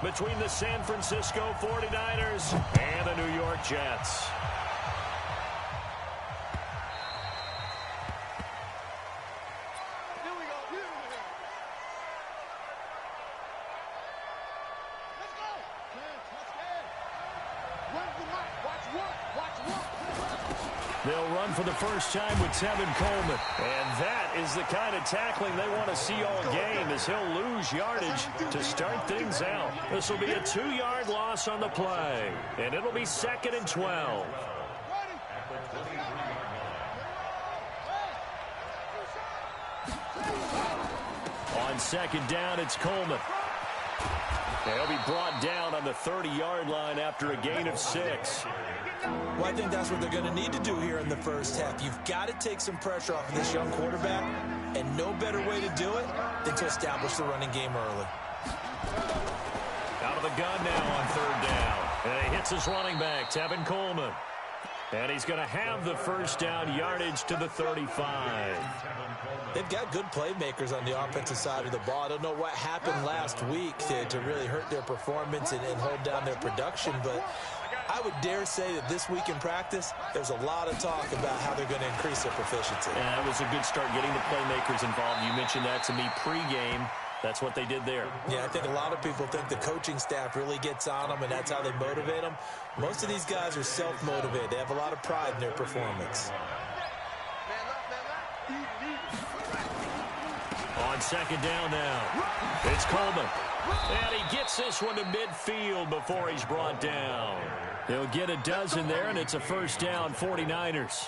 between the San Francisco 49ers and the New York Jets. They'll run for the first time with Tevin Coleman. And that is the kind of tackling they want to see all game, as he'll lose yardage to start things out. This will be a 2-yard loss on the play, and it'll be 2nd and 12. On 2nd down, it's Coleman. He'll be brought down on the 30-yard line after a gain of 6. Well, I think that's what they're going to need to do here in the first half. You've got to take some pressure off of this young quarterback, and no better way to do it than to establish the running game early. Out of the gun now on 3rd down. And he hits his running back, Tevin Coleman. And he's going to have the first down, yardage to the 35. They've got good playmakers on the offensive side of the ball. I don't know what happened last week to really hurt their performance and hold down their production, but I would dare say that this week in practice, there's a lot of talk about how they're going to increase their proficiency. Yeah, that was a good start, getting the playmakers involved. You mentioned that to me pregame. That's what they did there. Yeah, I think a lot of people think the coaching staff really gets on them, and that's how they motivate them. Most of these guys are self-motivated. They have a lot of pride in their performance. On 2nd down now, it's Coleman. And he gets this one to midfield before he's brought down. He'll get a dozen there, and it's a first down, 49ers.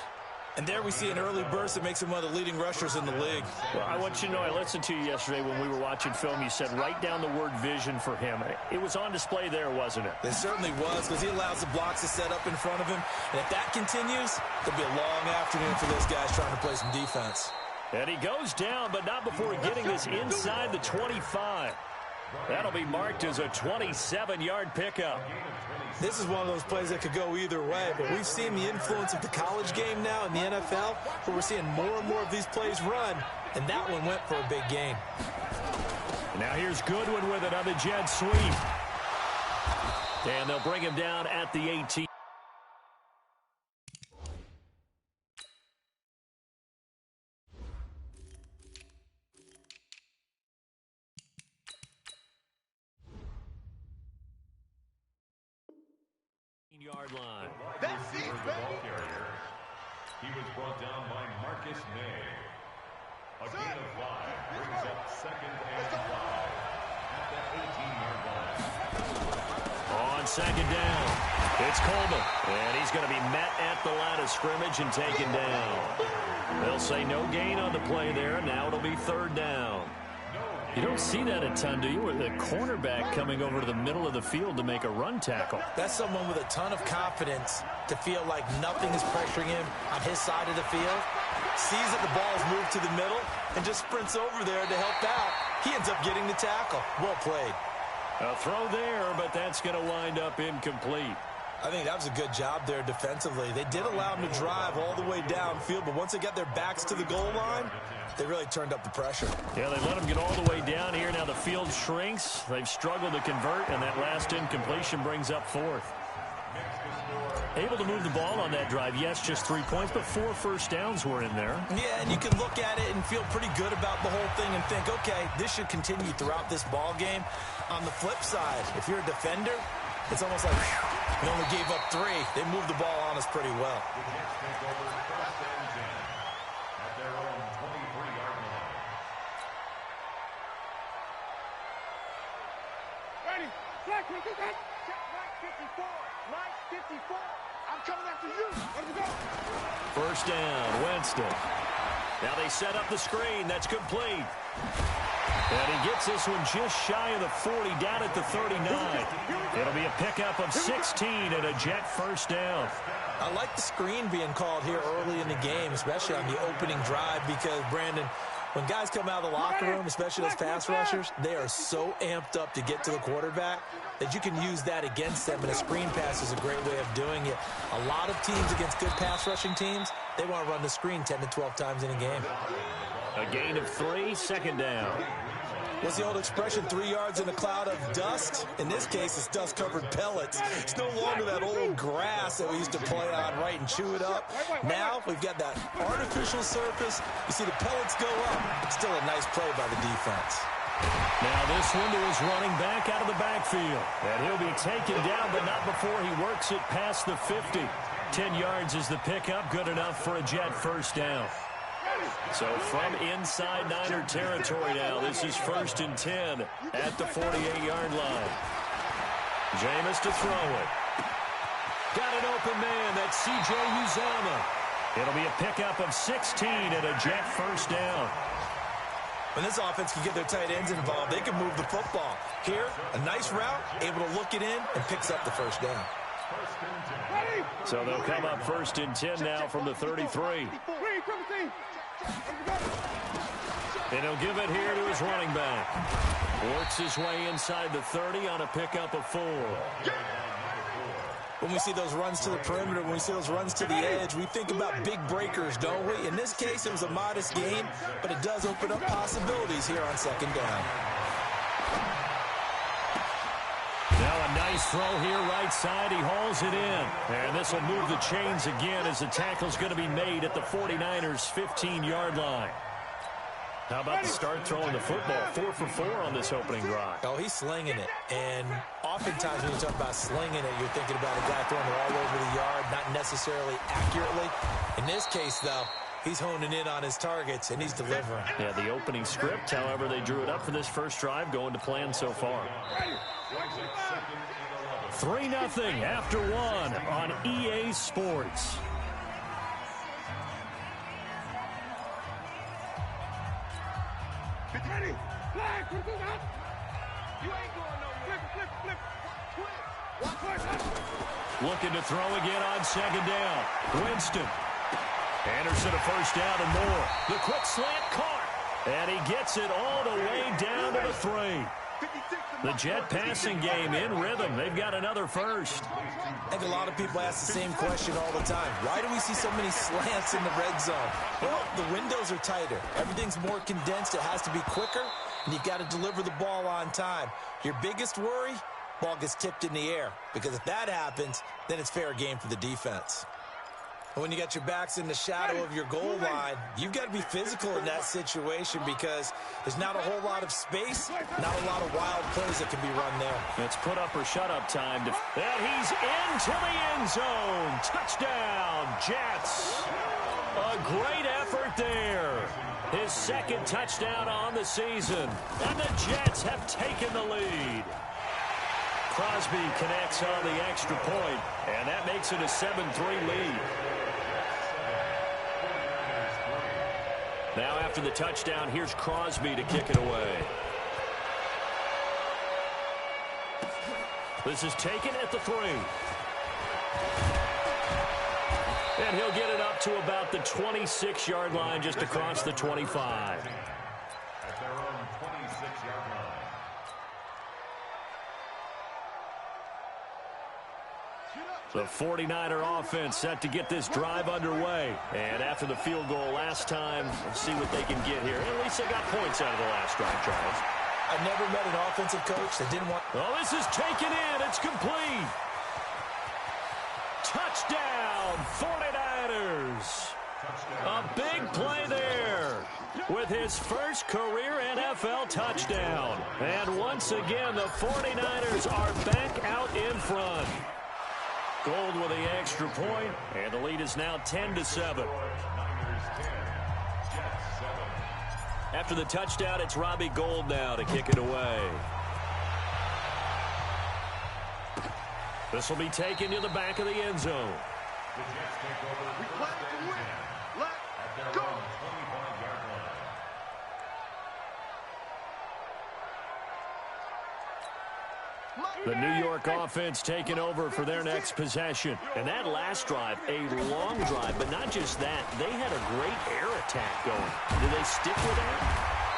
And there we see an early burst that makes him one of the leading rushers in the league. Well, I want you to know, I listened to you yesterday when we were watching film. You said write down the word vision for him. It was on display there, wasn't it? It certainly was, because he allows the blocks to set up in front of him. And if that continues, it'll be a long afternoon for those guys trying to play some defense. And he goes down, but not before getting this inside the 25. That'll be marked as a 27-yard pickup. This is one of those plays that could go either way, but we've seen the influence of the college game now in the NFL, where we're seeing more and more of these plays run, and that one went for a big gain. And now here's Goodwin with it on the jet sweep. And they'll bring him down at the 18. Yard line. That's it, the ball carrier. He was brought down by Marcus May. A gain of 5 brings up 2nd and 5 at the 18-yard line. On 2nd down, it's Coleman, and he's going to be met at the line of scrimmage and taken down. They'll say no gain on the play there. Now it'll be 3rd down. You don't see that a ton, do you? With the cornerback coming over to the middle of the field to make a run tackle. That's someone with a ton of confidence to feel like nothing is pressuring him on his side of the field. Sees that the ball is moved to the middle and just sprints over there to help out. He ends up getting the tackle. Well played. A throw there, but that's going to wind up incomplete. I think that was a good job there defensively. They did allow him to drive all the way downfield, but once they got their backs to the goal line, they really turned up the pressure. Yeah, they let him get all the way down here. Now the field shrinks. They've struggled to convert, and that last incompletion brings up 4th. Able to move the ball on that drive. Yes, just 3 points, but 4 first downs were in there. Yeah, and you can look at it and feel pretty good about the whole thing and think, okay, this should continue throughout this ball game. On the flip side, if you're a defender, it's almost like we only gave up 3. They moved the ball on us pretty well. Ready? Black 54. Black 54. I'm coming after you. Let's go. First down, Winston. Now they set up the screen. That's complete. And he gets this one just shy of the 40, down at the 39. It'll be a pickup of 16 and a Jet first down. I like the screen being called here early in the game, especially on the opening drive, because, Brandon, when guys come out of the locker room, especially those pass rushers, they are so amped up to get to the quarterback that you can use that against them, and a screen pass is a great way of doing it. A lot of teams against good pass rushing teams, they want to run the screen 10 to 12 times in a game. A gain of 3, 2nd down. What's the old expression, 3 yards in a cloud of dust? In this case, it's dust-covered pellets. It's no longer that old grass that we used to play on, right, and chew it up. Now we've got that artificial surface. You see the pellets go up. Still a nice play by the defense. Now this one to his running back out of the backfield. And he'll be taken down, but not before he works it past the 50. 10 yards is the pickup, good enough for a Jet first down. So from inside Niner territory now, this is 1st and 10 at the 48-yard line. Jameis to throw it. Got an open man, that's C.J. Uzomah. It'll be a pickup of 16 and a Jet first down. When this offense can get their tight ends involved, they can move the football. Here, a nice route, able to look it in, and picks up the first down. So they'll come up 1st and 10 now from the 33. And he'll give it here to his running back. Works his way inside the 30 on a pickup of 4. When we see those runs to the perimeter, when we see those runs to the edge, we think about big breakers, don't we? In this case, it was a modest gain, but it does open up possibilities here on 2nd down. Now a nice throw here right side. He hauls it in. And this will move the chains again as the tackle's going to be made at the 49ers' 15-yard line. How about the start throwing the football? 4 for 4 on this opening drive. Oh, he's slinging it. And oftentimes when you talk about slinging it, you're thinking about a guy throwing it all over the yard, not necessarily accurately. In this case, though, he's honing in on his targets, and he's delivering. Yeah, the opening script, however, they drew it up for this first drive, going to plan so far. 3-0 after 1 on EA Sports. Looking to throw again on 2nd down. Winston. Anderson a first down and more. The quick slant caught. And he gets it all the way down to the 3. The Jet passing game in rhythm. They've got another first. I think a lot of people ask the same question all the time. Why do we see so many slants in the red zone? Well, the windows are tighter. Everything's more condensed. It has to be quicker, and you've got to deliver the ball on time. Your biggest worry? Ball gets tipped in the air, because if that happens, then it's fair game for the defense. And when you got your backs in the shadow of your goal line, you've got to be physical in that situation because there's not a whole lot of space, not a lot of wild plays that can be run there. It's put up or shut up time. And he's into the end zone. Touchdown, Jets. A great effort there. His 2nd touchdown on the season. And the Jets have taken the lead. Crosby connects on the extra point, and that makes it a 7-3 lead. Now after the touchdown, here's Crosby to kick it away. This is taken at the 3. And he'll get it up to about the 26-yard line just across the 25. At their own 26-yard line. The 49er offense set to get this drive underway. And after the field goal last time, let's see what they can get here. At least they got points out of the last drive, Charles. I've never met an offensive coach that didn't want... Oh, this is taken in. It's complete. Touchdown, 49ers. A big play there with his first career NFL touchdown. And once again, the 49ers are back out in front. Gold with the extra point, and the lead is now 10-7. After the touchdown, it's Robbie Gould now to kick it away. This will be taken to the back of the end zone. The Jets take over. We play to win. Let's go. The New York offense taking over for their next possession. And that last drive, a long drive, but not just that. They had a great air attack going. Do they stick with that?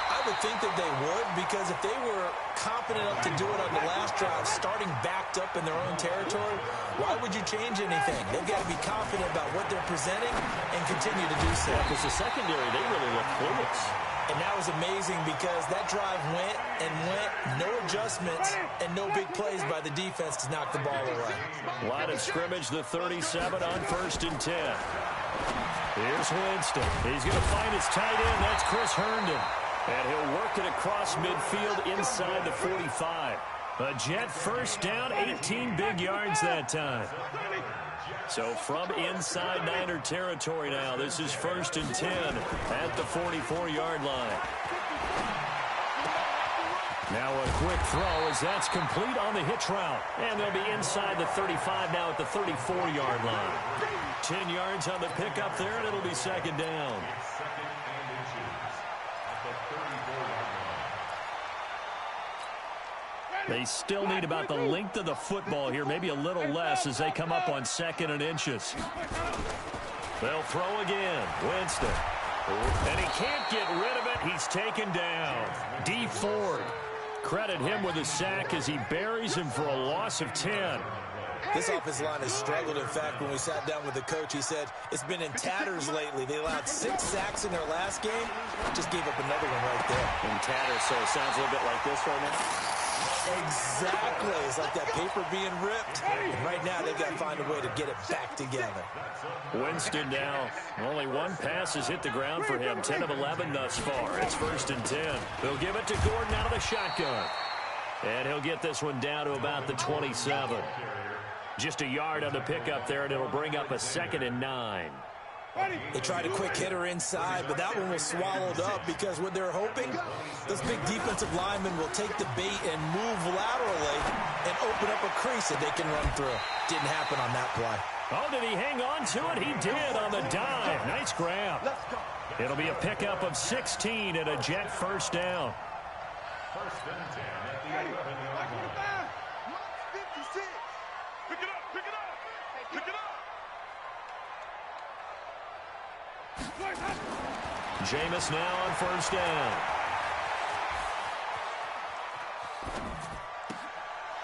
I would think that they would, because if they were confident enough to do it on the last drive, starting backed up in their own territory, why would you change anything? They've got to be confident about what they're presenting and continue to do so. Yeah, because the secondary, they really look clueless. And that was amazing because that drive went and went, no adjustments, and no big plays by the defense to knock the ball away. Line of scrimmage, the 37 on 1st and 10. Here's Winston. He's going to find his tight end. That's Chris Herndon. And he'll work it across midfield inside the 45. A Jet first down, 18 big yards that time. So from inside Niner territory now, this is 1st and 10 at the 44-yard line. Now a quick throw as that's complete on the hitch route. And they'll be inside the 35 now at the 34-yard line. 10 yards on the pickup there, and it'll be 2nd down. They still need about the length of the football here, maybe a little less as they come up on 2nd and inches. They'll throw again. Winston. And he can't get rid of it. He's taken down. D. Ford. Credit him with a sack as he buries him for a loss of 10. This offensive line has struggled. In fact, when we sat down with the coach, he said it's been in tatters lately. They allowed 6 sacks in their last game. Just gave up another one right there. In tatters, so it sounds a little bit like this right now. Exactly. It's like that paper being ripped. And right now, they've got to find a way to get it back together. Winston now. Only one pass has hit the ground for him. 10 of 11 thus far. It's 1st and 10. They'll give it to Gordon out of the shotgun. And he'll get this one down to about the 27. Just a yard on the pickup there, and it'll bring up a 2nd and 9. They tried a quick hitter inside, but that one was swallowed up because what they're hoping, those big defensive linemen will take the bait and move laterally and open up a crease that they can run through. Didn't happen on that play. Oh, did he hang on to it? He did on the dive. Nice grab. It'll be a pickup of 16 and a Jet first down. 1st and 10 at the 11-yard line. Pick it up, pick it up, pick it up. Jameis now on 1st down.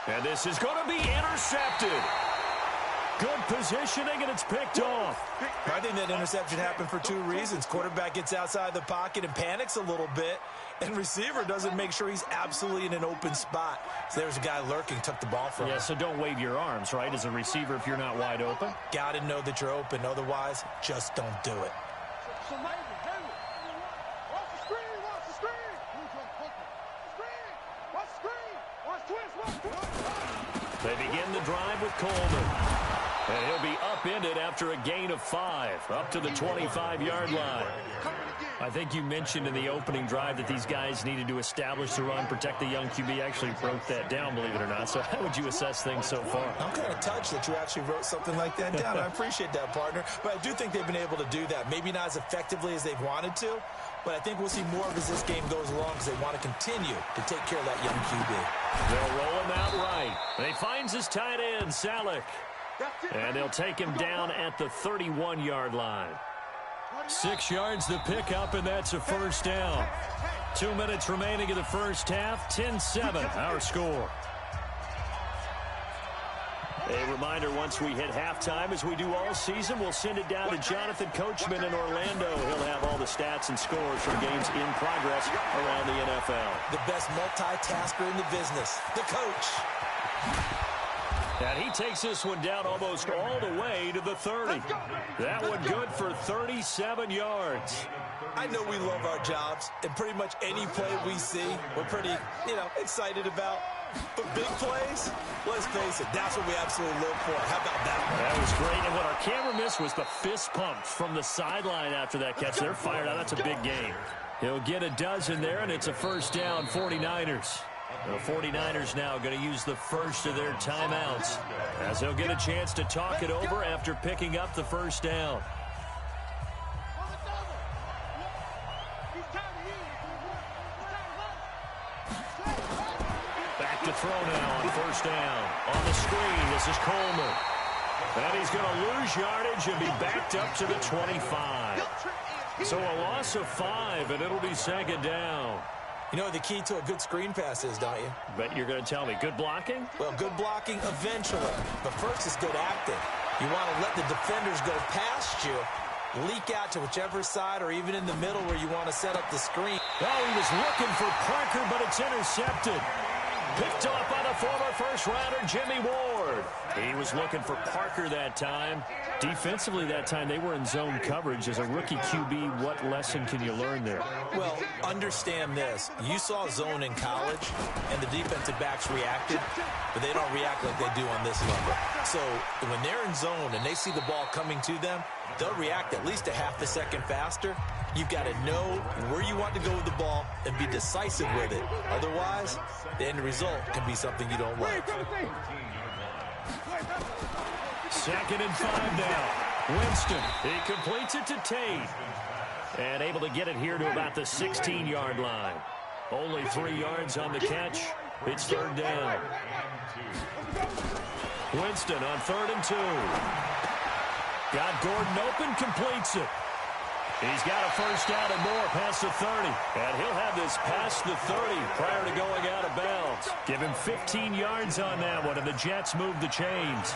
And this is going to be intercepted. Good positioning, and it's picked off. I think that interception happened for 2 reasons. Quarterback gets outside the pocket and panics a little bit, and receiver doesn't make sure he's absolutely in an open spot. So there's a guy lurking, took the ball from him. Yeah, so don't wave your arms, right, as a receiver if you're not wide open. Got to know that you're open. Otherwise, just don't do it. They begin the drive with Coleman. And he'll be upended after a gain of 5, up to the 25-yard line. I think you mentioned in the opening drive that these guys needed to establish the run, protect the young QB. Actually broke that down, believe it or not. So how would you assess things so far? I'm kind of touched that you actually wrote something like that down. I appreciate that, partner. But I do think they've been able to do that. Maybe not as effectively as they've wanted to, but I think we'll see more of as this game goes along because they want to continue to take care of that young QB. They'll roll him out right. And he finds his tight end, Salek. And they'll take him down at the 31-yard line. 6 yards to pick up, and that's a first down. 2 minutes remaining in the first half. 10-7, our score. A reminder, once we hit halftime, as we do all season, we'll send it down to Jonathan Coachman in Orlando. He'll have all the stats and scores from games in progress around the NFL. The best multitasker in the business, the coach. And he takes this one down almost all the way to the 30. That one good for 37 yards. I know we love our jobs, and pretty much any play we see, we're pretty, excited about. But big plays, let's face it, that's what we absolutely live for. How about that one? That was great, and what our camera missed was the fist pump from the sideline after that catch. They're fired out. That's a big game. He'll get a dozen there, and it's a first down, 49ers. The 49ers now going to use the first of their timeouts as they'll get a chance to talk it over after picking up the first down. Back to throw now on first down. On the screen, this is Coleman. And he's going to lose yardage and be backed up to the 25. So a loss of 5, and it'll be second down. You know what the key to a good screen pass is, don't you? But you're going to tell me, good blocking? Well, good blocking eventually. But first is good acting. You want to let the defenders go past you, leak out to whichever side or even in the middle where you want to set up the screen. Oh, he was looking for Parker, but it's intercepted. Picked off by the former first-rounder, Jimmy Ward. He was looking for Parker that time. Defensively that time, they were in zone coverage. As a rookie QB, what lesson can you learn there? Well, understand this. You saw zone in college, and the defensive backs reacted, but they don't react like they do on this level. So when they're in zone and they see the ball coming to them, they'll react at least a half a second faster. You've got to know where you want to go with the ball and be decisive with it. Otherwise, the end result can be something you don't like. 2nd and 5 now. Winston, he completes it to Tate. And able to get it here to about the 16-yard line. Only 3 yards on the catch. It's 3rd down. Winston on 3rd and 2. Got Gordon open, completes it. He's got a first down and more past the 30. And he'll have this past the 30 prior to going out of bounds. Give him 15 yards on that one, and the Jets move the chains.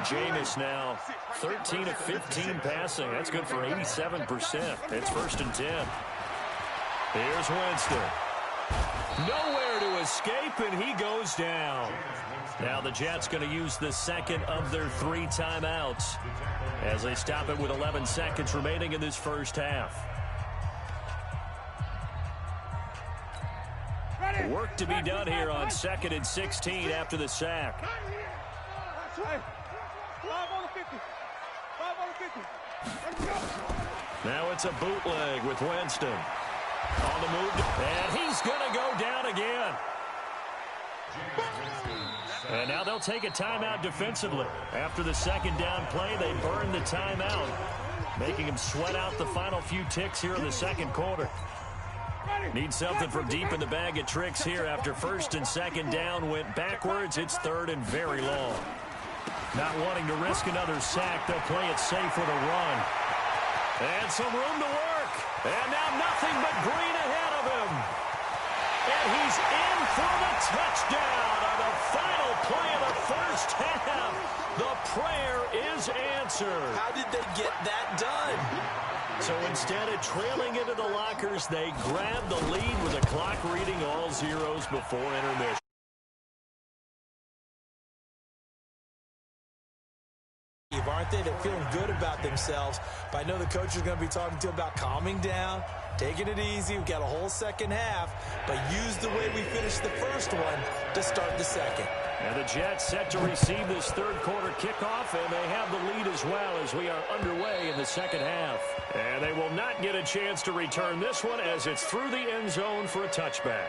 Jameis now 13 of 15 passing. That's good for 87%. It's 1st and 10. Here's Winston. Nowhere to escape, and he goes down. Now the Jets going to use the second of their 3 timeouts as they stop it with 11 seconds remaining in this first half. Work to be done here on 2nd and 16 after the sack. Now it's a bootleg with Winston. On the move, and he's going to go down again. And now they'll take a timeout defensively. After the 2nd down play, they burn the timeout, making him sweat out the final few ticks here in the 2nd quarter. Need something from deep in the bag of tricks here after 1st and 2nd down went backwards. It's 3rd and very long. Not wanting to risk another sack, they'll play it safe with a run. And some room to work. And now nothing but green ahead of him. And he's in for the touchdown on the final play of the first half. The prayer is answered. How did they get that done? So instead of trailing into the lockers, they grab the lead with the clock reading all zeros before intermission. Aren't they? They're feeling good about themselves. But I know the coach is going to be talking to them about calming down, taking it easy. We've got a whole second half, but use the way we finished the first one to start the second. And the Jets set to receive this 3rd quarter kickoff, and they have the lead as well as we are underway in the 2nd half. And they will not get a chance to return this one as it's through the end zone for a touchback.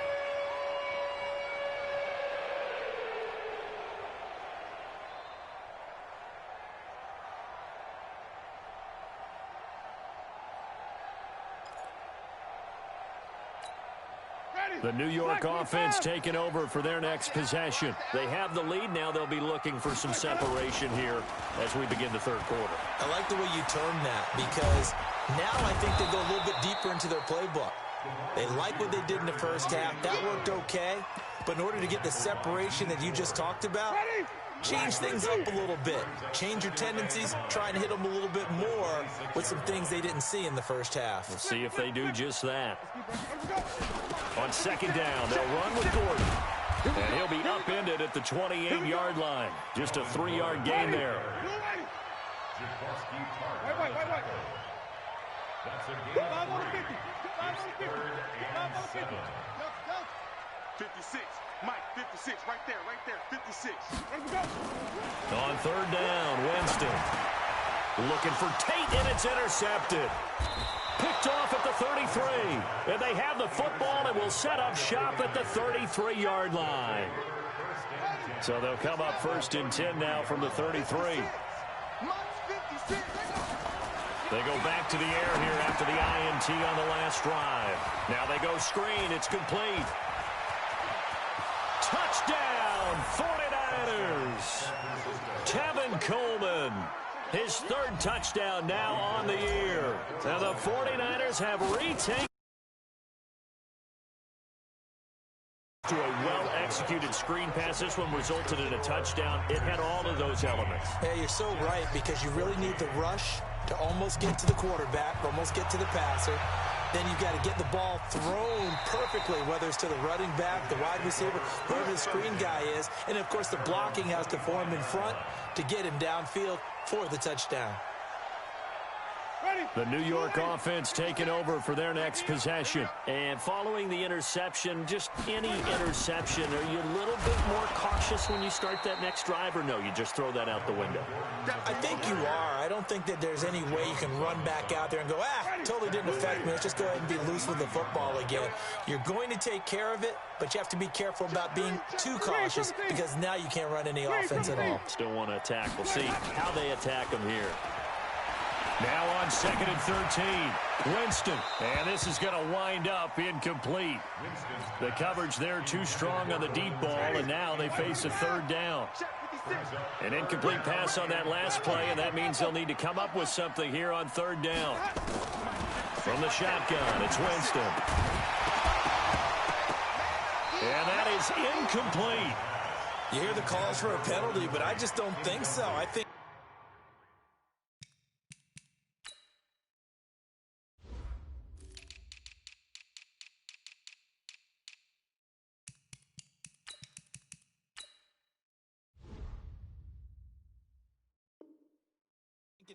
The New York offense taking over for their next possession. They have the lead. Now they'll be looking for some separation here as we begin the 3rd quarter. I like the way you term that because now I think they go a little bit deeper into their playbook. They like what they did in the first half. That worked okay. But in order to get the separation that you just talked about, change things up a little bit. Change your tendencies. Try and hit them a little bit more with some things they didn't see in the first half. We'll see if they do just that. On 2nd down, they'll run with Gordon. And he'll be upended at the 28-yard line. Just a 3-yard gain there. That's a gain of 3. It's 3rd and 7. 56. Mike, 56. Right there. 56. On 3rd down, Winston. Looking for Tate, and it's intercepted. Picked off at the 33. And they have the football and will set up shop at the 33-yard line. So they'll come up 1st and 10 now from the 33. They go back to the air here after the INT on the last drive. Now they go screen. It's complete. Touchdown, 49ers. Tevin Coleman. His 3rd touchdown now on the year. Now the 49ers have retaken to a well-executed screen pass. This one resulted in a touchdown. It had all of those elements. Yeah, you're so right because you really need the rush to almost get to the quarterback, almost get to the passer. then you've got to get the ball thrown perfectly, whether it's to the running back, the wide receiver, whoever the screen guy is. And, of course, the blocking has to form in front to get him downfield for the touchdown. The New York offense taking over for their next possession. And following the interception, just any interception, are you a little bit more cautious when you start that next drive, or no, you just throw that out the window? I think you are. I don't think that there's any way you can run back out there and go, totally didn't affect me. Let's just go ahead and be loose with the football again. You're going to take care of it, but you have to be careful about being too cautious because now you can't run any offense at all. Still want to attack. We'll see how they attack them here. Now on 2nd and 13, Winston, and this is going to wind up incomplete. The coverage there too strong on the deep ball, and now they face a 3rd down. An incomplete pass on that last play, and that means they'll need to come up with something here on 3rd down. From the shotgun, it's Winston. And that is incomplete. You hear the calls for a penalty, but I just don't think so. I think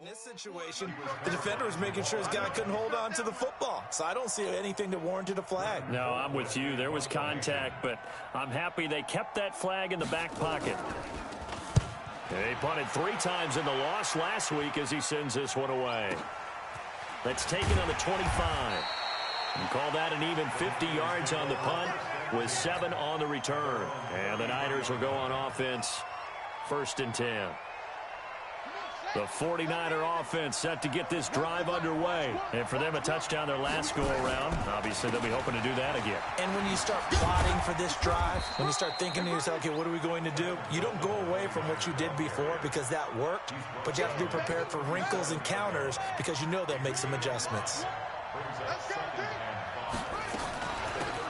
in this situation, the defender was making sure his guy couldn't hold on to the football. So I don't see anything that warranted a flag. No, I'm with you. There was contact, but I'm happy they kept that flag in the back pocket. They punted 3 times in the loss last week as he sends this one away. That's taken on the 25. And call that an even 50 yards on the punt with 7 on the return. And the Niners will go on offense 1st and 10. The 49er offense set to get this drive underway. And for them, a touchdown their last go-around. Obviously, they'll be hoping to do that again. And when you start plotting for this drive, when you start thinking to yourself, okay, what are we going to do? You don't go away from what you did before because that worked, but you have to be prepared for wrinkles and counters because you know they'll make some adjustments.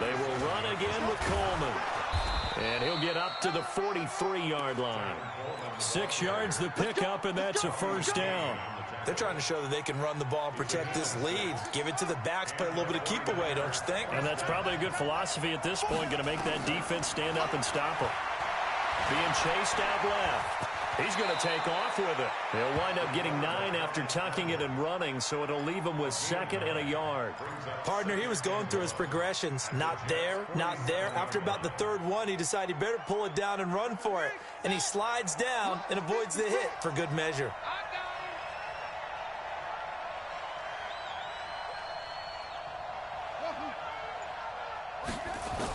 They will run again with Coleman. And he'll get up to the 43-yard line. 6 yards the pickup, and that's a 1st down. They're trying to show that they can run the ball and protect this lead. Give it to the backs, play a little bit of keep away, don't you think? And that's probably a good philosophy at this point, going to make that defense stand up and stop them. Being chased out left. He's going to take off with it. He'll wind up getting 9 after tucking it and running, so it'll leave him with 2nd and a yard. Partner, he was going through his progressions. Not there, not there. After about the 3rd one, he decided he better pull it down and run for it. And he slides down and avoids the hit for good measure.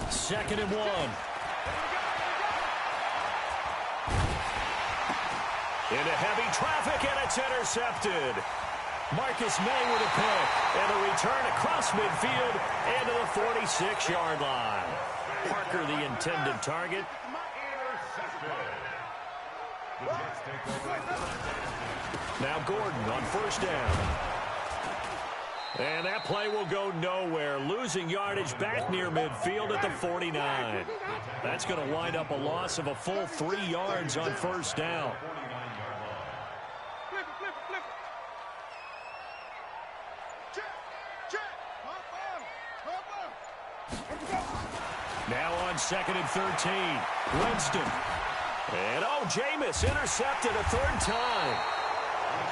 Second and 1. Into heavy traffic, and it's intercepted. Marcus May with a pick, and a return across midfield into the 46-yard line. Parker, the intended target. Now Gordon on 1st down. And that play will go nowhere. Losing yardage back near midfield at the 49. That's going to wind up a loss of a full 3 yards on 1st down. Now on 2nd and 13, Winston. And Jameis intercepted a 3rd time.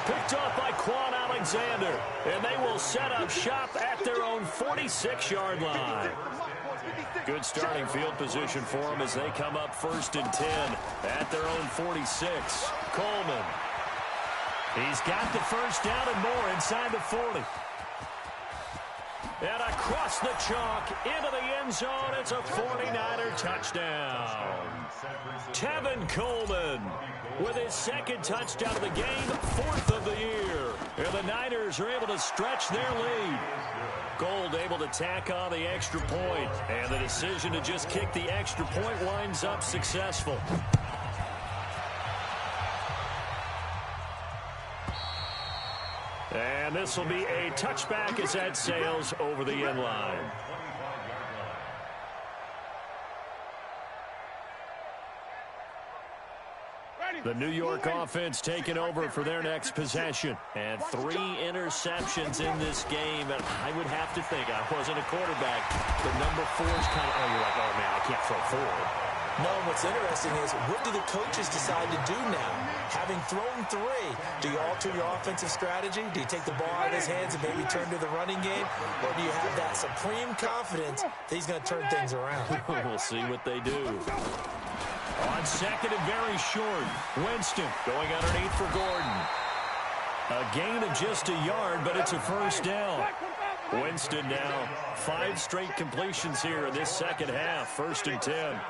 Picked off by Quan Alexander. And they will set up shop at their own 46-yard line. Good starting field position for them as they come up 1st and 10 at their own 46. Coleman. He's got the 1st down and more inside the 40. And across the chalk into the end zone, it's a 49er touchdown. Tevin Coleman with his 2nd touchdown of the game, 4th of the year. And the Niners are able to stretch their lead. Gold able to tack on the extra point, and the decision to just kick the extra point winds up successful. And this will be a touchback as that sails over the end line. The New York offense taking over for their next possession. And 3 interceptions in this game. And I would have to think, I wasn't a quarterback, but number 4 is kind of, oh, you're like, oh, man, I can't throw 4. No, what's interesting is, what do the coaches decide to do now? Having thrown 3, do you alter your offensive strategy? Do you take the ball out of his hands and maybe turn to the running game? Or do you have that supreme confidence that he's going to turn things around? We'll see what they do. On second and very short, Winston going underneath for Gordon. A gain of just a yard, but it's a first down. Winston now 5 straight completions here in this second half. 1st and 10.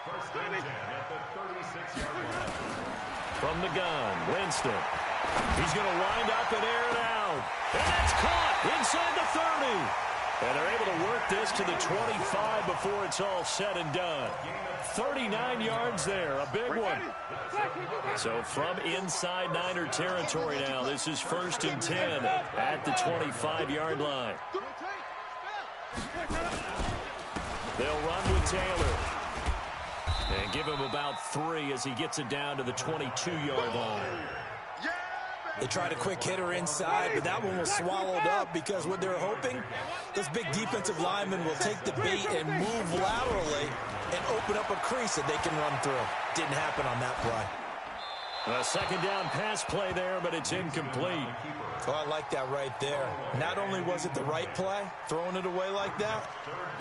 First and 10 at the 36-yard line. From the gun, Winston. He's going to wind up and air it out. And that's caught inside the 30. And they're able to work this to the 25 before it's all said and done. 39 yards there, a big one. So from inside Niner territory now, this is 1st and 10 at the 25-yard line. They'll run with Taylor. And give him about 3 as he gets it down to the 22-yard line. They tried a quick hitter inside, but that one was swallowed up because what they're hoping, those big defensive linemen will take the bait and move laterally and open up a crease that they can run through. Didn't happen on that play. A second down pass play there, but it's incomplete. Oh, I like that right there. Not only was it the right play, throwing it away like that,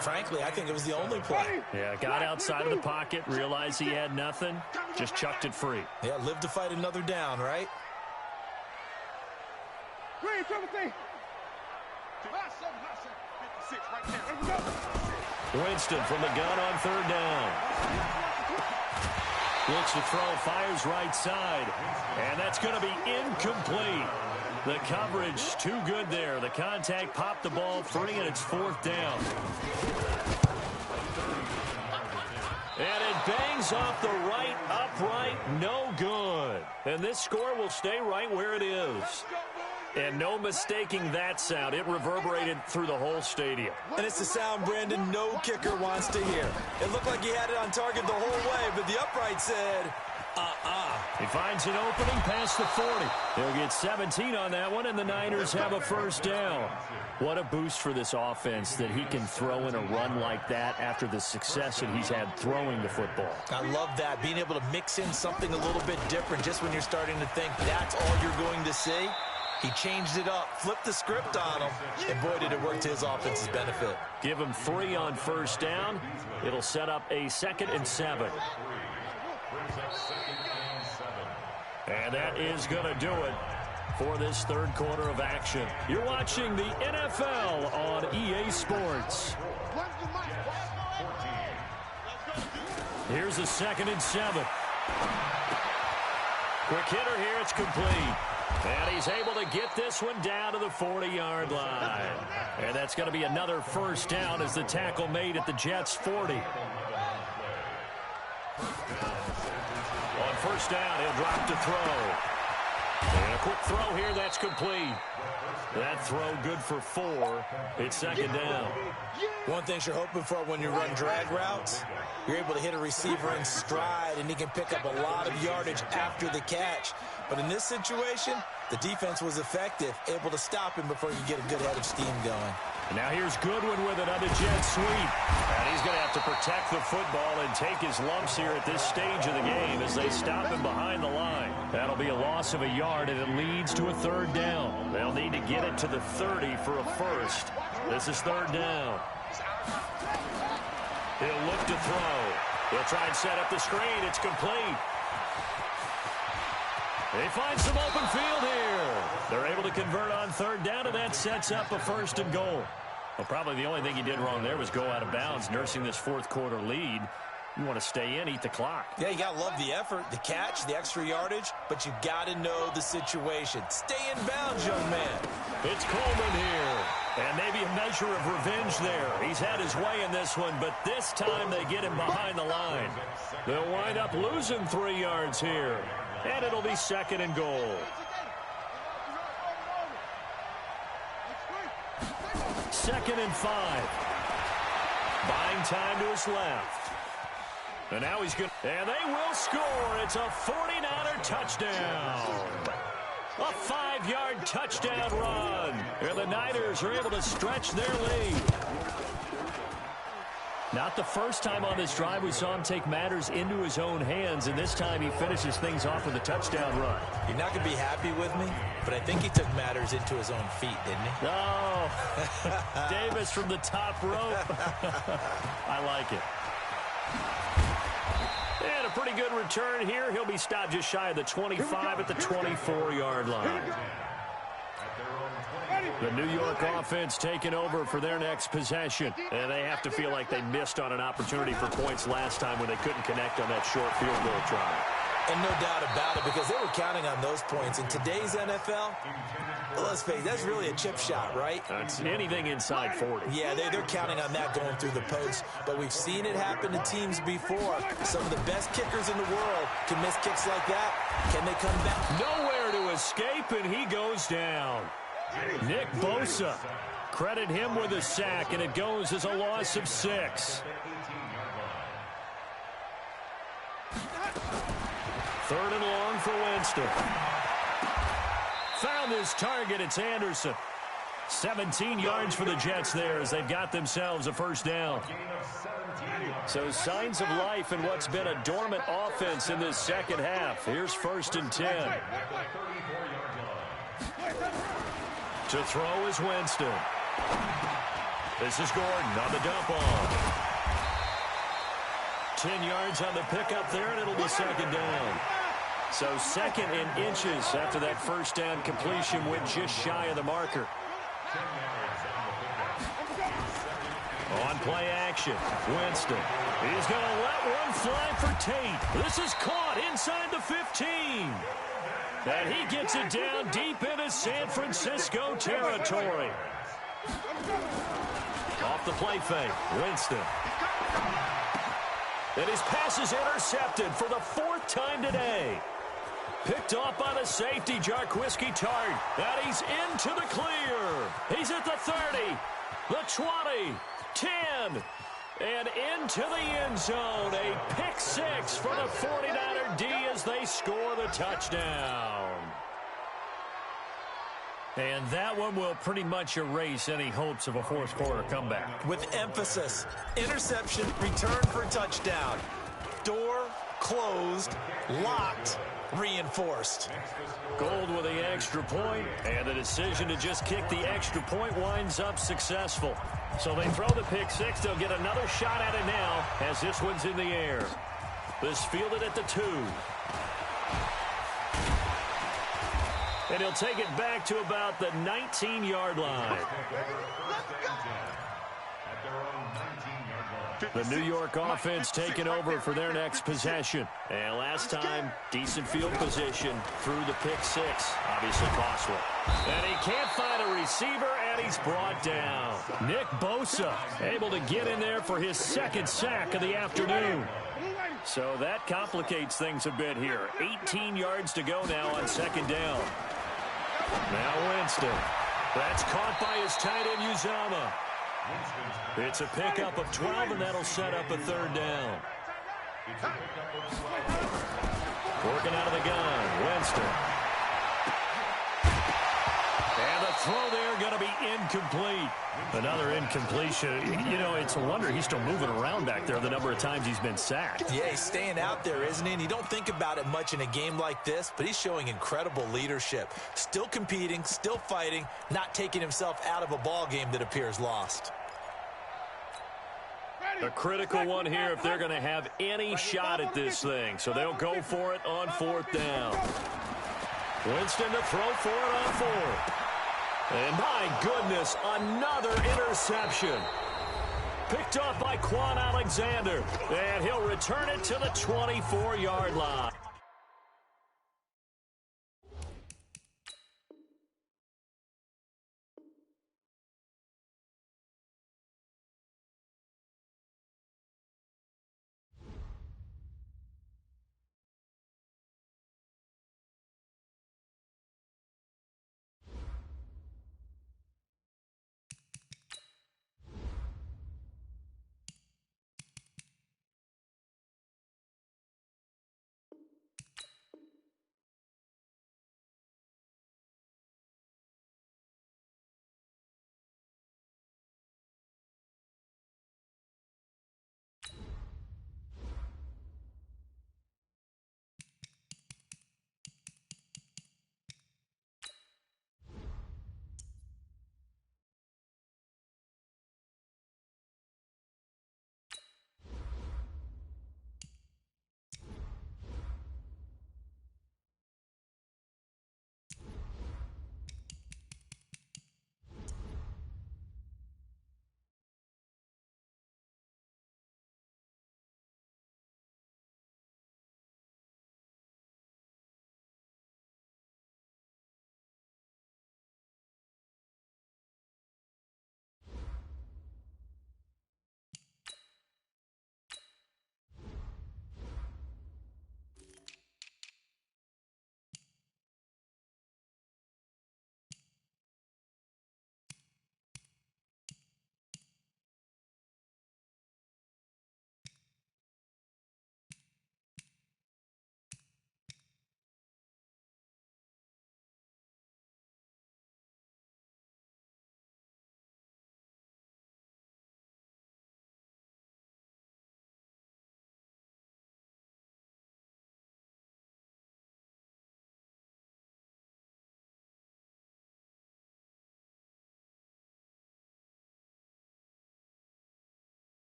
frankly, I think it was the only play. Yeah, got outside of the pocket, realized he had nothing, just chucked it free. Yeah, live to fight another down, right? Winston from the gun on 3rd down. Looks to throw, fires right side. And that's going to be incomplete. The coverage too good there. The contact popped the ball free, and it's 4th down. And it bangs off the right upright. No good. And this score will stay right where it is. And no mistaking that sound. It reverberated through the whole stadium. And it's the sound Brandon no kicker wants to hear. It looked like he had it on target the whole way, but the upright said, He finds an opening past the 40. He'll get 17 on that one, and the Niners have a first down. What a boost for this offense that he can throw in a run like that after the success that he's had throwing the football. I love that, being able to mix in something a little bit different just when you're starting to think that's all you're going to see. He changed it up, flipped the script on him, and boy, did it work to his offense's benefit. Give him 3 on first down. It'll set up a 2nd and 7. And that is going to do it for this 3rd quarter of action. You're watching the NFL on EA Sports. Here's a 2nd and 7. Quick hitter here, it's complete. And he's able to get this one down to the 40-yard line. And that's going to be another first down as the tackle made at the Jets' 40. On first down, he'll drop to throw. And a quick throw here, that's complete. That throw good for 4. It's 2nd down. One thing you're hoping for when you run drag routes, you're able to hit a receiver in stride, and he can pick up a lot of yardage after the catch. But in this situation, the defense was effective, able to stop him before he could get a good head of steam going. And now here's Goodwin with another jet sweep. And he's going to have to protect the football and take his lumps here at this stage of the game as they stop him behind the line. That'll be a loss of a yard, and it leads to a 3rd down. They'll need to get it to the 30 for a first. This is 3rd down. He'll look to throw. He'll try and set up the screen. It's complete. They find some open field here. They're able to convert on 3rd down, and that sets up a 1st and goal. Well, probably the only thing he did wrong there was go out of bounds, nursing this 4th quarter lead. You want to stay in, eat the clock. Yeah, you got to love the effort, the catch, the extra yardage, but you got to know the situation. Stay in bounds, young man. It's Coleman here, and maybe a measure of revenge there. He's had his way in this one, but this time they get him behind the line. They'll wind up losing 3 yards here, and it'll be 2nd and goal. 2nd and 5. Buying time to his left. And now he's going to And they will score. It's a 49er touchdown. A 5-yard touchdown run. And the Niners are able to stretch their lead. Not the first time on this drive we saw him take matters into his own hands, and this time he finishes things off with a touchdown run. You're not going to be happy with me, but I think he took matters into his own feet, didn't he? Oh, Davis from the top rope. I like it. And a pretty good return here. He'll be stopped just shy of the 25 at the 24-yard line. The New York offense taking over for their next possession. And they have to feel like they missed on an opportunity for points last time when they couldn't connect on that short field goal try. And no doubt about it, because they were counting on those points. In today's NFL, let's face it, that's really a chip shot, right? That's anything inside 40. Yeah, they're counting on that going through the post. But we've seen it happen to teams before. Some of the best kickers in the world can miss kicks like that. Can they come back? Nowhere to escape, and he goes down. Nick Bosa. Credit him with a sack, and it goes as a loss of 6. Third and long for Winston. Found his target. It's Anderson. 17 yards for the Jets there as they've got themselves a first down. So signs of life in what's been a dormant offense in this second half. Here's 1st and 10. To throw is Winston. This is Gordon on the dump off. 10 yards on the pickup there, and it'll be second down. So 2nd and inches after that first down completion went just shy of the marker. On play action, Winston. He's going to let one fly for Tate. This is caught inside the 15. And he gets it down deep into San Francisco territory. Off the play fake, Winston. And his pass is intercepted for the 4th time today. Picked off by the safety, Jarquiski Tart. And he's into the clear. He's at the 30, the 20, 10, and into the end zone. A pick 6 for the 49er D as they score the touchdown. And that one will pretty much erase any hopes of a fourth quarter comeback. With emphasis, interception, return for touchdown. Door closed, locked, reinforced. Gold with the extra point, and the decision to just kick the extra point winds up successful. So they throw the pick 6. They'll get another shot at it now as this one's in the air. This fielded at the 2. And he'll take it back to about the 19-yard line. The New York offense taking over for their next possession. And last time, decent field position through the pick 6. Obviously costly. And he can't find a receiver, and he's brought down. Nick Bosa able to get in there for his 2nd sack of the afternoon. So that complicates things a bit here. 18 yards to go now on 2nd down. Now Winston. That's caught by his tight end, Uzama. It's a pickup of 12, and that'll set up a 3rd down. Working out of the gun, Winston. And the throw there going to be incomplete. Another incompletion. You know, it's a wonder he's still moving around back there the number of times he's been sacked. Yeah, he's staying out there, isn't he? And you don't think about it much in a game like this, but he's showing incredible leadership. Still competing, still fighting, not taking himself out of a ball game that appears lost. A critical one here if they're going to have any shot at this thing. So they'll go for it on 4th down. Winston to throw for it on 4th. And my goodness, another interception. Picked off by Quan Alexander. And he'll return it to the 24-yard line.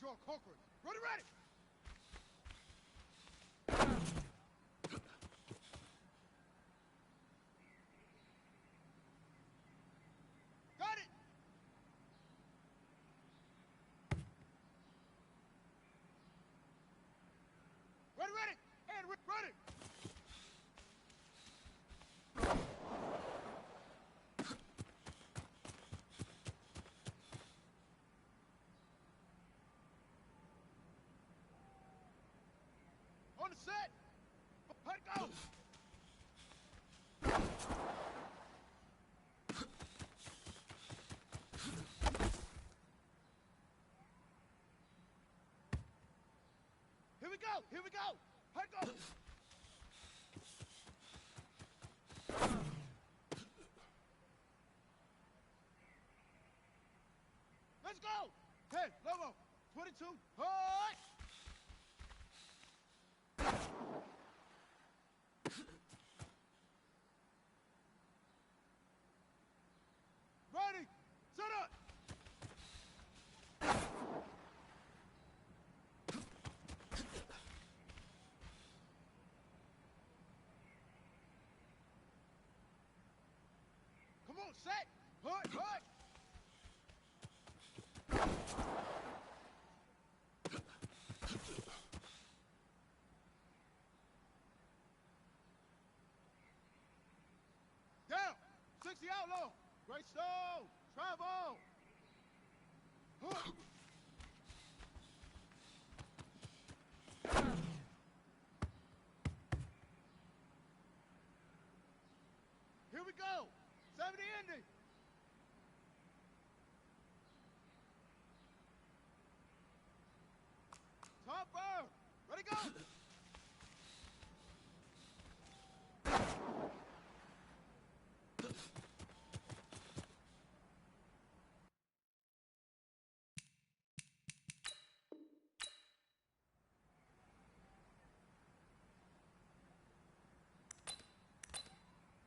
draw conquerors. Ready, ready. Got it. Ready, ready. And ready. On the set. Let it go. Here we go. Here we go. Let it go. Let's go. 10, Lobo. 22. Hard. Ready. Set up. Come on, set. Hut, hut. Down. 60 outlaw. Great stone. Travel. Hook. Here we go. 70 ending. Top bird. Ready, go.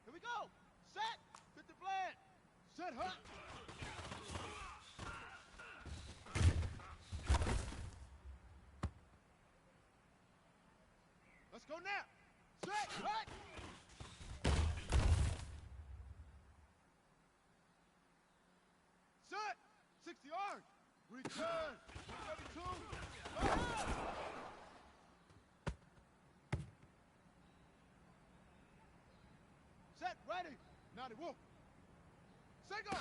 Here we go. Set. Fit the plan. Set hut. Let's go now. Set hut. Set. 60 yards. Return. 32. Set, ready. Now the wolf. Set, go.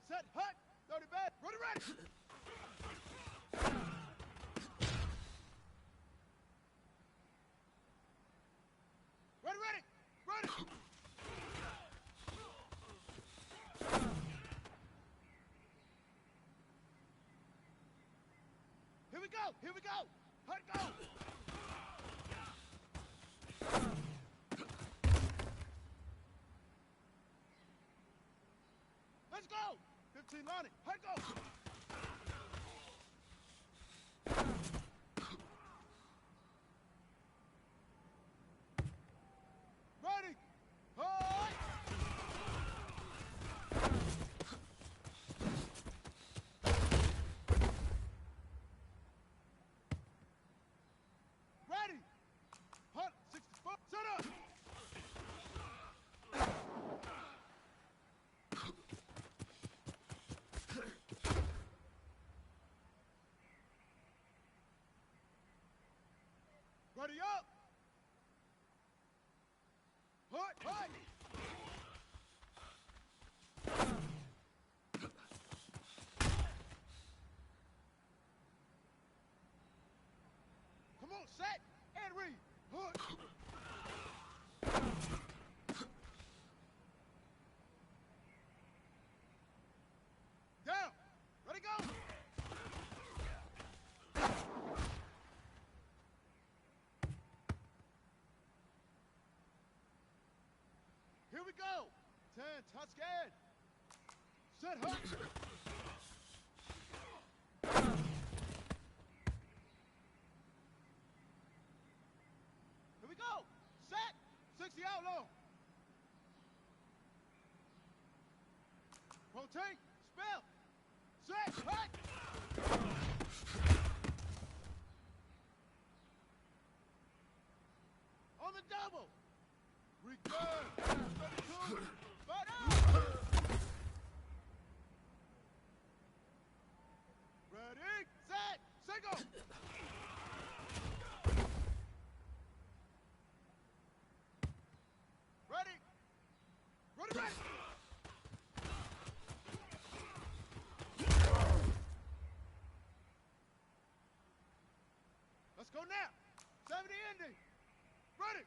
Set, hut. 30 bed. Ready, ready. Ready, ready. Ready. Here we go. Here we go. Hut, go. Let's go. 15 Lonnie. Hut, go. Ready. Hut. Ready. Hut. 64. Set up. Ready up. Hut, hut. Come on, set and read. Hut. Down. Ready, go. Here we go. 10, touch scared. Set, hut. Here we go. Set. 60 outlaw. Rotate. Spell. Set. Hut. On the double. Return. 32. Fight out. Ready. Set. Single. Ready. Ready, ready. Let's go now. 70 ending. Ready.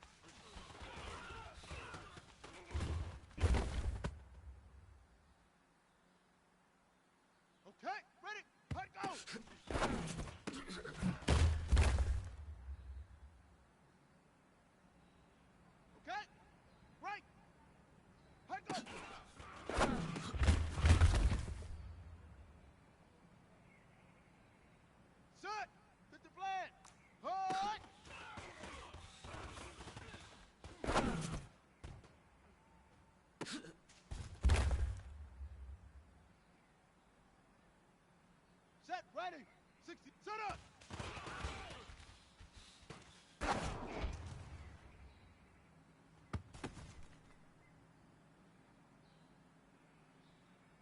Okay, ready. Let go. Okay. Right. Let go. Set. Get the flat. Hut. Set. Ready. 60. Set up.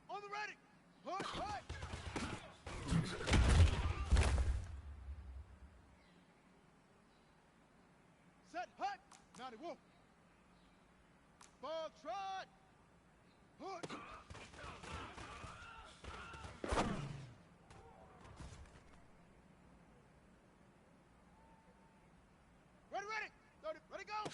On the ready. Hut. Hut. Set. Hut. 91. Ball trot. Hut. Ready, ready. 30. Ready, go.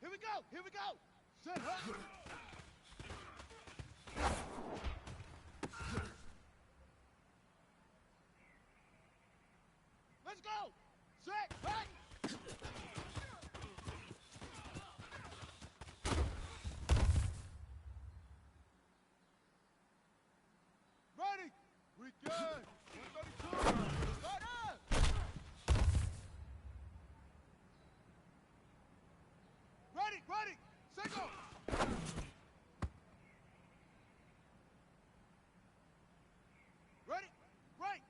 Here we go. Here we go. Set. Hut. Let's go. Set. Hut. Ready. We good. 132. Start up. Ready. Ready. Single. Ready. Right.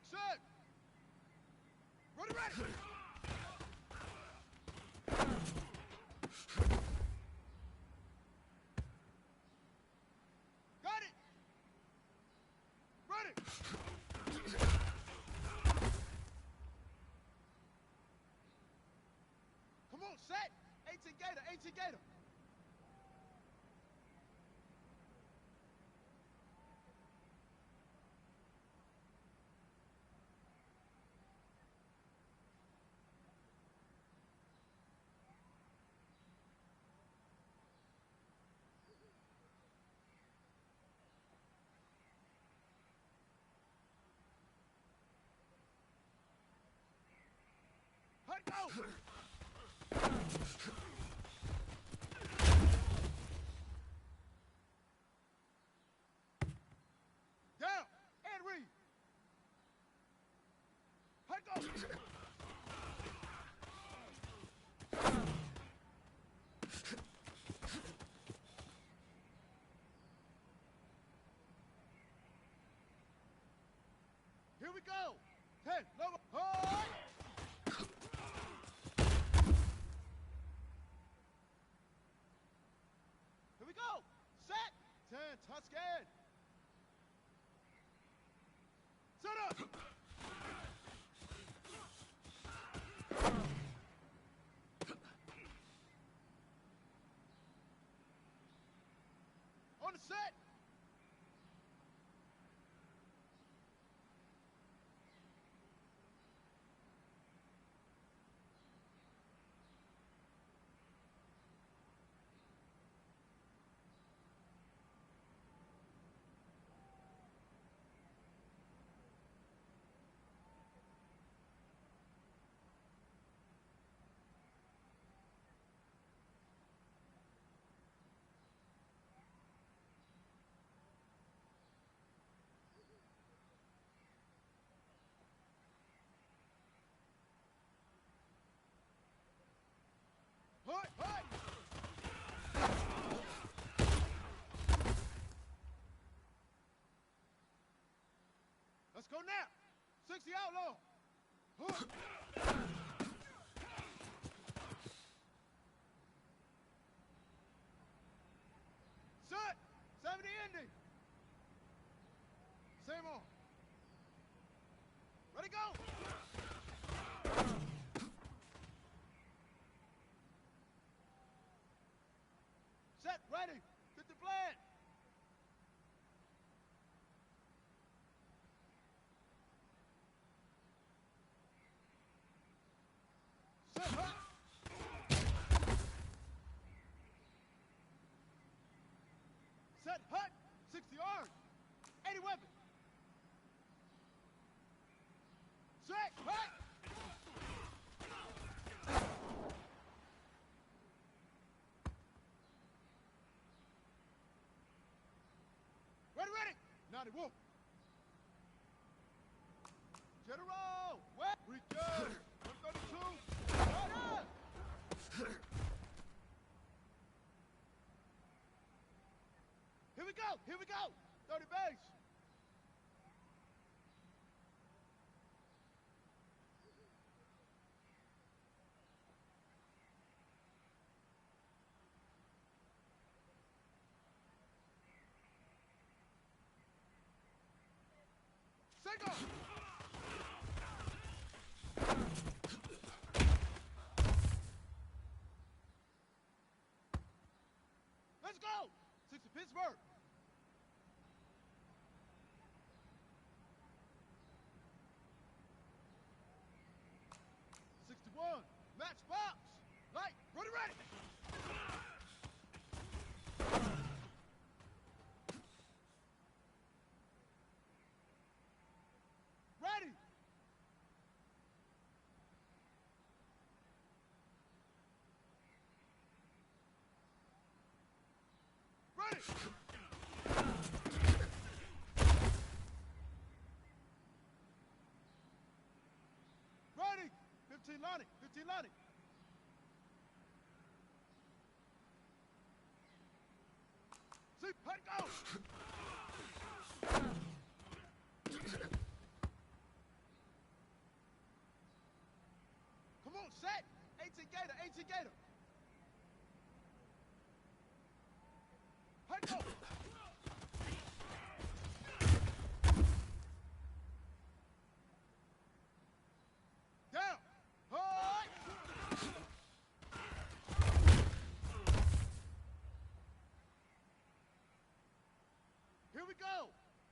Set. Ready, ready. Got it. Ready. Come on, set. 18 Gator, 18 Gator. Hut, go. Down and read. Hut, go. Here we go. 10, lower. Hut. Here we go. Set. 10, Tuscan. Set up. On the set. Hut, hut. Let's go now. 60 outlaw. Hut. Set. 70 ending. Same on. Ready, go. Set, ready. Get the plan. Set, hut. Set, hut. 60 yards. 80 weapon. Set, hut. Ready, ready. 90 wolf. General. Wet. Recall. 132. Order. Here we go. Here we go. 30 base. Single. Let's go. 60 Pittsburgh. Matchbox. Light. Ready, ready. Ready. Ready. Ready. 15 Lonnie. 15 Lonnie. See, let it go. we go.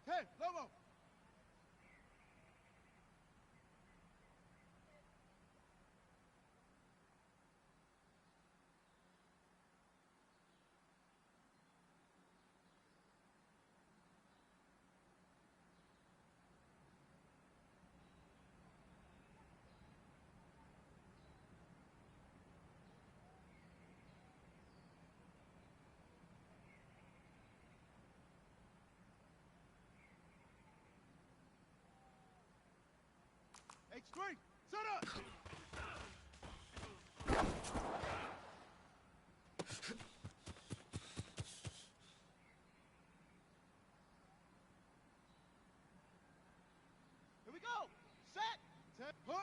10, Lobo. H3, set up! Here we go! Set! 10, put!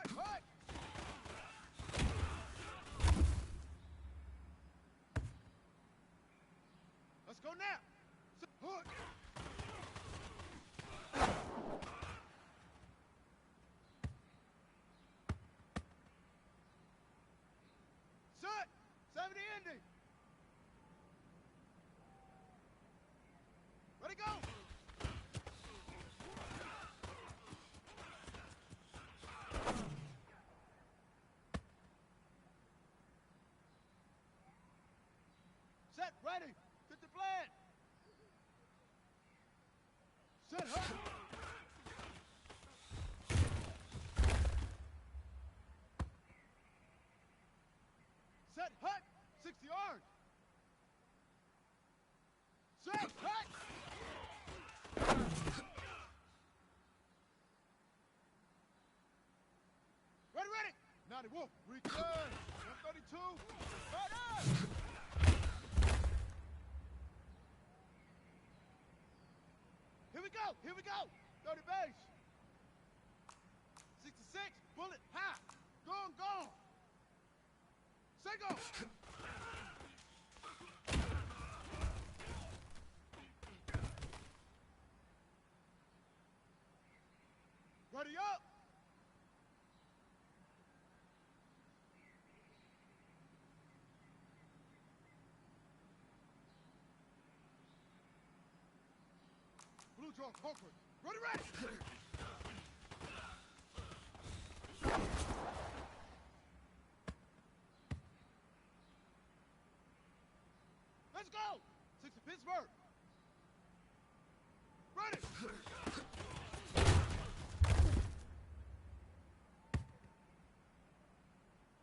Let's go now! Set, put! Set! 70 ending! Ready, go! Set, ready! Get the plan! Set, hut! Set, hut! 60 yards! Set, hut! Ready, ready! 90 Wolf, return! 132, right up! Here we go! Here we go! 30 base! 66, bullet, high! Gone, gone! Say go! Ready up! Blue draw, conquer. Ready, ready! Let's go! 60 Pittsburgh! Ready!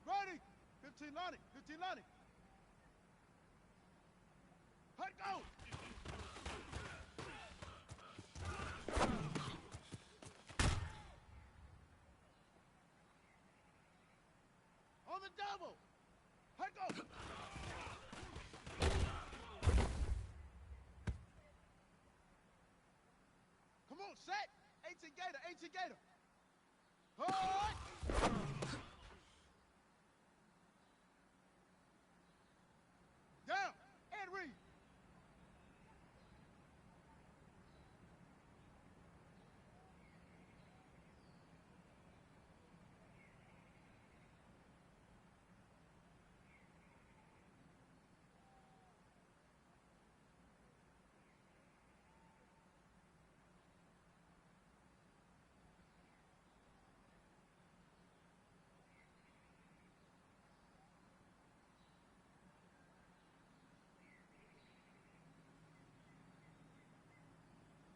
Ready! 15 Lonnie, 15 Lonnie. Hut, go! On the double! Hut, go! Come on, set! 18 Gator, 18 Gator! Hut! Down! And read!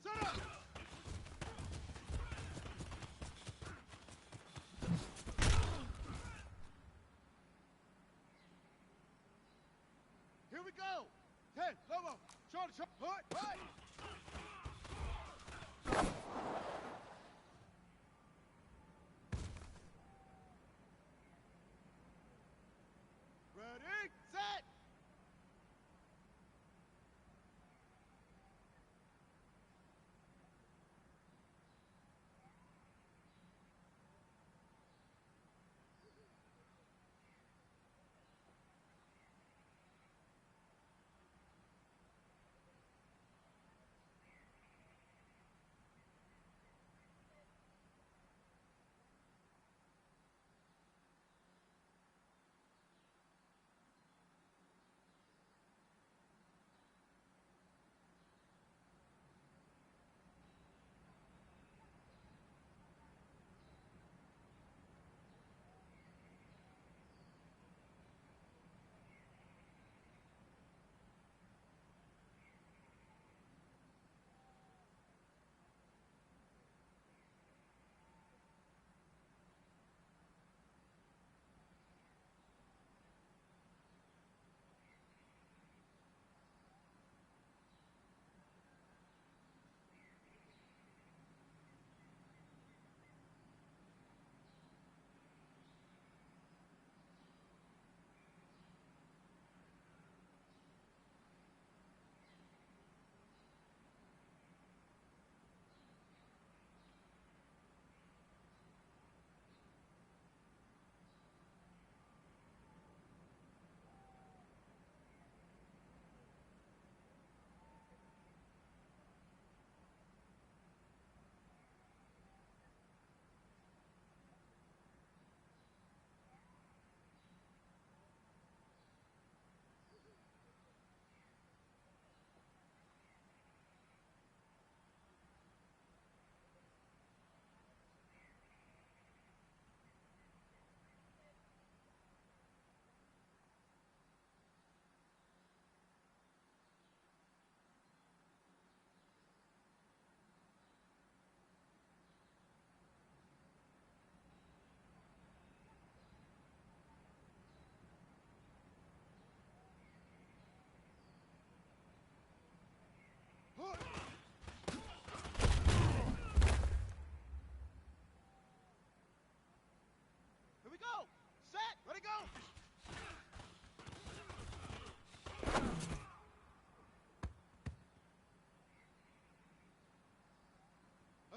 Set up! Here we go! 10, Lobo, shoulder, shoulder, hut, hut! Ready, set!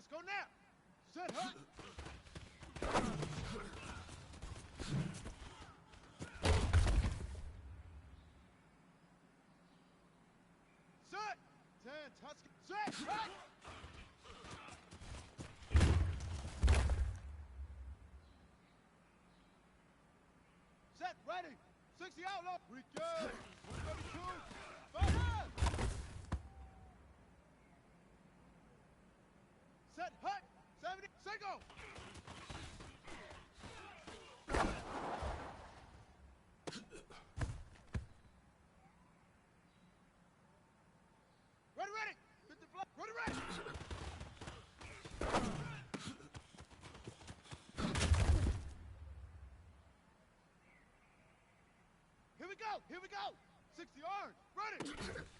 go now. Set, hut. Set. 10, touch. Set, hut. Set, ready. 60 outlaw. We go. 132. Fire. Set, hut. 70. Single. Ready, ready. Hit the block. Ready, ready. Here we go. Here we go. 60 orange. Ready.